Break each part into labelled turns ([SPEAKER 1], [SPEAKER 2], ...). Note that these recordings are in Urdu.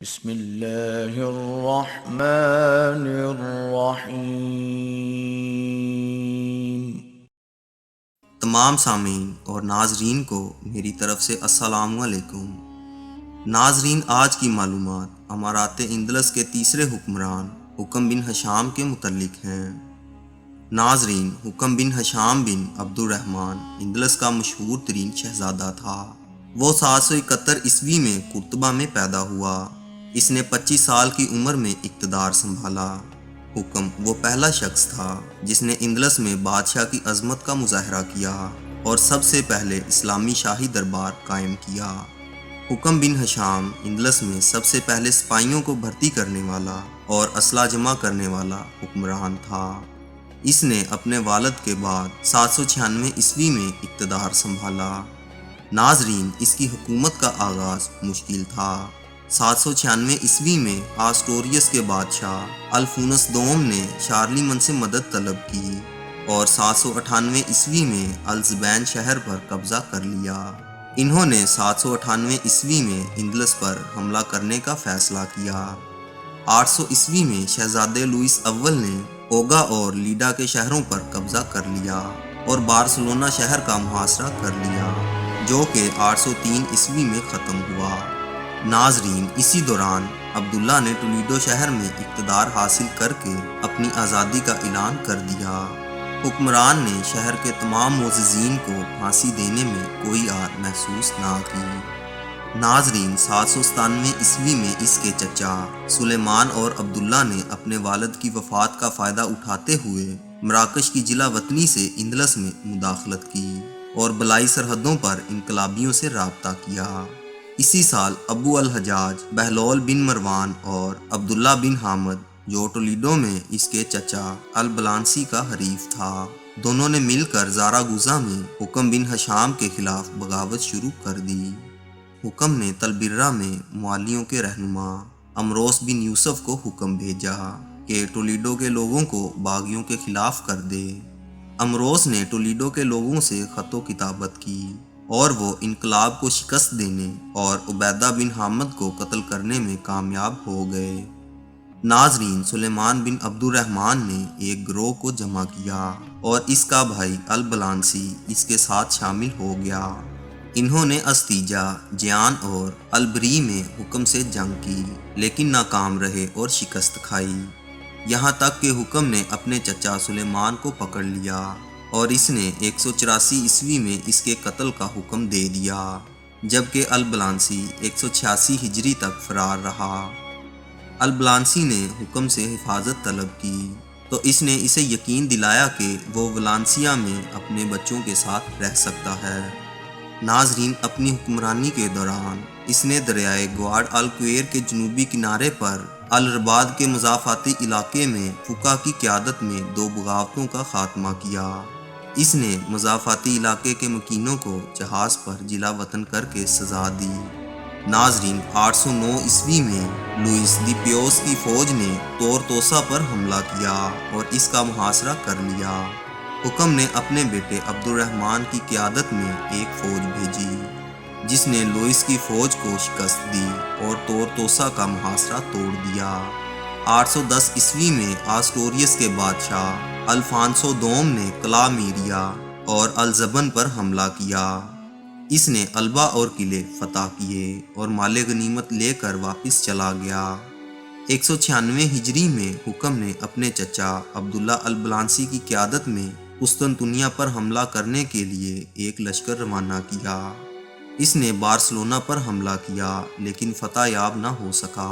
[SPEAKER 1] بسم اللہ الرحمن الرحیم۔
[SPEAKER 2] تمام سامعین اور ناظرین کو میری طرف سے السلام علیکم۔ ناظرین، آج کی معلومات امارات اندلس کے تیسرے حکمران حکم بن ہشام کے متعلق ہیں۔ ناظرین، حکم بن ہشام بن عبد الرحمن اندلس کا مشہور ترین شہزادہ تھا۔ وہ 771 عیسوی میں قرطبہ میں پیدا ہوا۔ اس نے 25 سال کی عمر میں اقتدار سنبھالا۔ حکم وہ پہلا شخص تھا جس نے اندلس میں بادشاہ کی عظمت کا مظاہرہ کیا اور سب سے پہلے اسلامی شاہی دربار قائم کیا۔ حکم بن ہشام اندلس میں سب سے پہلے سپاہیوں کو بھرتی کرنے والا اور اسلحہ جمع کرنے والا حکمران تھا۔ اس نے اپنے والد کے بعد 796 عیسوی میں اقتدار سنبھالا۔ ناظرین، اس کی حکومت کا آغاز مشکل تھا۔ 796 عیسوی میں آسٹوریس کے بادشاہ الفونس دوم نے شارلیمن سے مدد طلب کی اور 798 عیسوی میں الزبین شہر پر قبضہ کر لیا۔ انہوں نے 798 عیسوی میں اندلس پر حملہ کرنے کا فیصلہ کیا۔ 800 عیسوی میں شہزادے لوئس اول نے اوگا اور لیڈا کے شہروں پر قبضہ کر لیا اور بارسلونا شہر کا محاصرہ کر لیا، جو کہ 803 عیسوی میں ختم ہوا۔ ناظرین، اسی دوران عبداللہ نے ٹولیڈو شہر میں اقتدار حاصل کر کے اپنی آزادی کا اعلان کر دیا۔ حکمران نے شہر کے تمام معززین کو پھانسی دینے میں کوئی آر محسوس نہ کی۔ ناظرین، 797 عیسوی میں اس کے چچا سلیمان اور عبداللہ نے اپنے والد کی وفات کا فائدہ اٹھاتے ہوئے مراکش کی جلا وطنی سے اندلس میں مداخلت کی اور بلائی سرحدوں پر انقلابیوں سے رابطہ کیا۔ اسی سال ابو الحجاج بہلول بن مروان اور عبداللہ بن حامد، جو ٹولیڈو میں اس کے چچا البلانسی کا حریف تھا، دونوں نے مل کر زاراگوزا میں حکم بن ہشام کے خلاف بغاوت شروع کر دی۔ حکم نے تلبرہ میں موالیوں کے رہنما امروس بن یوسف کو حکم بھیجا کہ ٹولیڈو کے لوگوں کو باغیوں کے خلاف کر دے۔ امروس نے ٹولیڈو کے لوگوں سے خط و کتابت کی اور وہ انقلاب کو شکست دینے اور عبیدہ بن حامد کو قتل کرنے میں کامیاب ہو گئے۔ ناظرین، سلیمان بن عبد الرحمن نے ایک گروہ کو جمع کیا اور اس کا بھائی البلانسی اس کے ساتھ شامل ہو گیا۔ انہوں نے استیجا، جیان اور البری میں حکم سے جنگ کی، لیکن ناکام رہے اور شکست کھائی، یہاں تک کہ حکم نے اپنے چچا سلیمان کو پکڑ لیا اور اس نے 184 عیسوی میں اس کے قتل کا حکم دے دیا، جبکہ البلانسی 186 ہجری تک فرار رہا۔ البلانسی نے حکم سے حفاظت طلب کی تو اس نے اسے یقین دلایا کہ وہ ولانسیا میں اپنے بچوں کے ساتھ رہ سکتا ہے۔ ناظرین، اپنی حکمرانی کے دوران اس نے دریائے گواڈ الکویر کے جنوبی کنارے پر الرباد کے مضافاتی علاقے میں فقہ کی قیادت میں 2 بغاوتوں کا خاتمہ کیا۔ اس نے مضافاتی علاقے کے مکینوں کو جہاز پر جلا وطن کر کے سزا دی۔ ناظرین، 809 عیسوی میں لوئس دی پیوس کی فوج نے تورتوسا پر حملہ کیا اور اس کا محاصرہ کر لیا۔ حکم نے اپنے بیٹے عبد الرحمن کی قیادت میں ایک فوج بھیجی جس نے لوئس کی فوج کو شکست دی اور تورتوسا کا محاصرہ توڑ دیا۔ 810 عیسوی میں آسٹوریس کے بادشاہ الفانسو دوم نے قلعہ میریا اور الزبن پر حملہ کیا۔ اس نے البا اور قلعے فتح کیے اور مال غنیمت لے کر واپس چلا گیا۔ 196 ہجری میں حکم نے اپنے چچا عبداللہ البلانسی کی قیادت میں قسطنطنیہ پر حملہ کرنے کے لیے ایک لشکر روانہ کیا۔ اس نے بارسلونا پر حملہ کیا لیکن فتح یاب نہ ہو سکا۔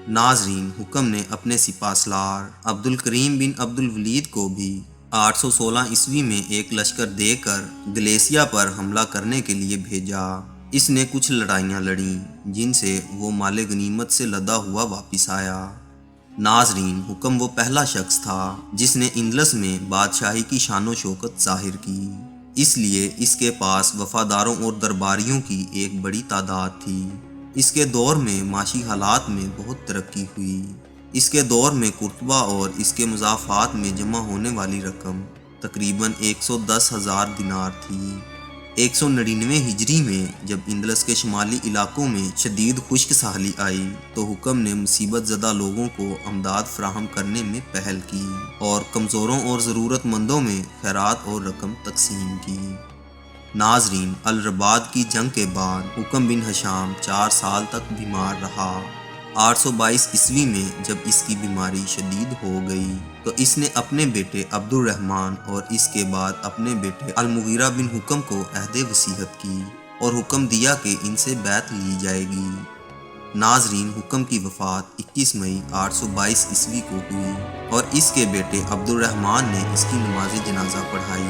[SPEAKER 2] ناظرین، حکم نے اپنے سپہ سالار عبد الکریم بن عبد الولید کو بھی 816 عیسوی میں ایک لشکر دے کر گلیسیا پر حملہ کرنے کے لیے بھیجا۔ اس نے کچھ لڑائیاں لڑیں جن سے وہ مال غنیمت سے لدا ہوا واپس آیا۔ ناظرین، حکم وہ پہلا شخص تھا جس نے اندلس میں بادشاہی کی شان و شوکت ظاہر کی، اس لیے اس کے پاس وفاداروں اور درباریوں کی ایک بڑی تعداد تھی۔ اس کے دور میں معاشی حالات میں بہت ترقی ہوئی۔ اس کے دور میں قرطبہ اور اس کے مضافات میں جمع ہونے والی رقم تقریباً 110,000 دینار تھی۔ 199 ہجری میں جب اندلس کے شمالی علاقوں میں شدید خشک سالی آئی تو حکم نے مصیبت زدہ لوگوں کو امداد فراہم کرنے میں پہل کی اور کمزوروں اور ضرورت مندوں میں خیرات اور رقم تقسیم کی۔ ناظرین، الرباط کی جنگ کے بعد حکم بن ہشام 4 سال تک بیمار رہا۔ 822 عیسوی میں جب اس کی بیماری شدید ہو گئی تو اس نے اپنے بیٹے عبد الرحمن اور اس کے بعد اپنے بیٹے المغیرہ بن حکم کو عہد وصیت کی اور حکم دیا کہ ان سے بیعت لی جائے گی۔ ناظرین، حکم کی وفات 21 مئی 822 عیسوی کو ہوئی اور اس کے بیٹے عبد الرحمن نے اس کی نماز جنازہ پڑھائی۔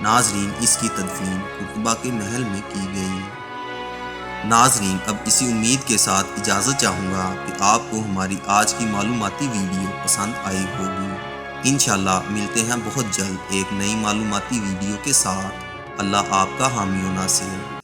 [SPEAKER 2] ناظرین، اس کی تدفین قطبہ کے محل میں کی گئی۔ ناظرین، اب اسی امید کے ساتھ اجازت چاہوں گا کہ آپ کو ہماری آج کی معلوماتی ویڈیو پسند آئی ہوگی۔ انشاءاللہ ملتے ہیں بہت جلد ایک نئی معلوماتی ویڈیو کے ساتھ۔ اللہ آپ کا حامی و ناصر۔